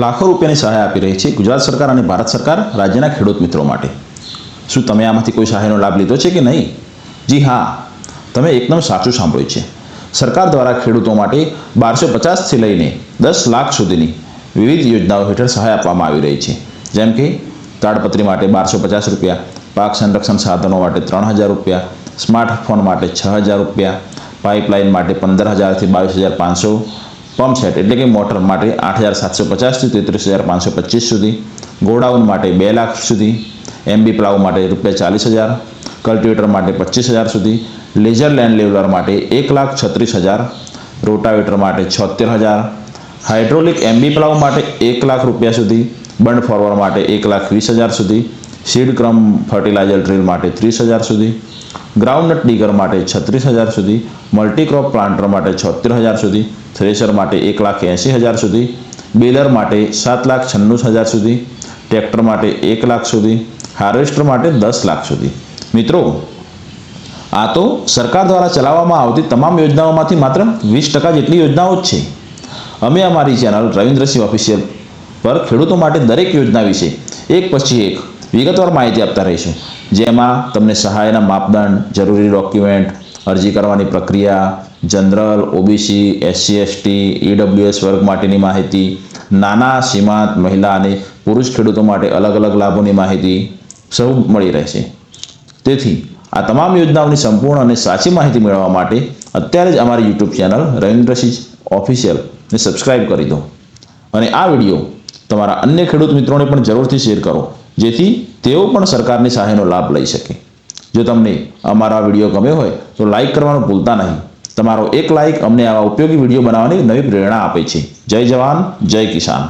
લાખો રૂપિયાની સહાય આપી રહી છે ગુજરાત સરકાર અને ભારત સરકાર રાજ્યના ખેડૂત મિત્રો માટે। શું તમે આમાંથી કોઈ સહાયનો લાભ લીધો છે કે નહીં? જી હા, તમે એકદમ સાચું સાંભળ્યું છે। સરકાર દ્વારા ખેડૂતો માટે 1250થી લઈને 10 લાખ સુધીની વિવિધ યોજનાઓ હેઠળ સહાય આપવામાં આવી રહી છે, જેમ કે તાડપત્રી માટે 1250 રૂપિયા, પાક સંરક્ષણ સાધનો માટે 3000 રૂપિયા, સ્માર્ટફોન માટે 6000 રૂપિયા, પાઇપલાઇન માટે 15000થી 22500, પંપ સેટ એટલે કે મોટર માટે 8750થી 33525 સુધી, ગોડાઉન માટે 2 લાખ સુધી, એમબી પ્લાવ માટે ₹40000, કલ્ટિવેટર માટે 25000 સુધી, લેઝર લેન્ડ લેવલર માટે 1,36,000, રોટાવેટર માટે 76000, હાઇડ્રોલિક એમબી પ્લાવ માટે 1 લાખ રૂપિયા સુધી, બંડ ફોરવર માટે 1,20,000 સુધી, સીડ ક્રમ ફર્ટિલાઇઝર ડ્રીલ માટે 30000 સુધી, ગ્રાઉન્ડનટ ડીગર માટે 36000 સુધી, મલ્ટીક્રોપ પ્લાન્ટર માટે 76000 સુધી, થ્રેશર માટે 1,80,000 સુધી, બેલર માટે 7,96,000 સુધી, ટ્રેક્ટર માટે 1 લાખ સુધી, હાર્વેસ્ટર માટે 10 લાખ સુધી। મિત્રો, આ તો સરકાર દ્વારા ચલાવવામાં આવતી તમામ યોજનાઓમાંથી માત્ર 20% જેટલી યોજનાઓ જ છે। અમે અમારી ચેનલ રવિન્દ્રસિંહ ઓફિશિયલ પર ખેડૂતો માટે દરેક યોજના વિશે એક પછી એક વિગતવાર માહિતી આપતા રહીશું, જેમાં તમને સહાયના માપદંડ, જરૂરી ડોક્યુમેન્ટ, અરજી કરવાની પ્રક્રિયા, general, OBC, SC, ST, EWS વર્ગ માટેની માહિતી, નાના, સીમાંત, મહિલા અને પુરુષ ખેડૂતો માટે અલગ અલગ લાભોની માહિતી સૌ મળી રહેશે। તેથી આ તમામ યોજનાઓની સંપૂર્ણ અને સાચી માહિતી મેળવવા માટે અત્યારે જ અમારી યુટ્યુબ ચેનલ રવિન્દ્રસિંહ ઓફિશિયલને સબસ્ક્રાઇબ કરી દો અને આ વિડીયો તમારા અન્ય ખેડૂત મિત્રોને પણ જરૂરથી શેર કરો, જેથી તેઓ પણ સરકારની સહાયનો લાભ લઈ શકે। જો તમને અમારા વિડીયો ગમ્યો હોય તો લાઇક કરવાનું ભૂલતા નહીં। તમારો એક લાઇક અમને આવા ઉપયોગી વિડીયો બનાવવાની નવી પ્રેરણા આપે છે। જય જવાન, જય કિસાન।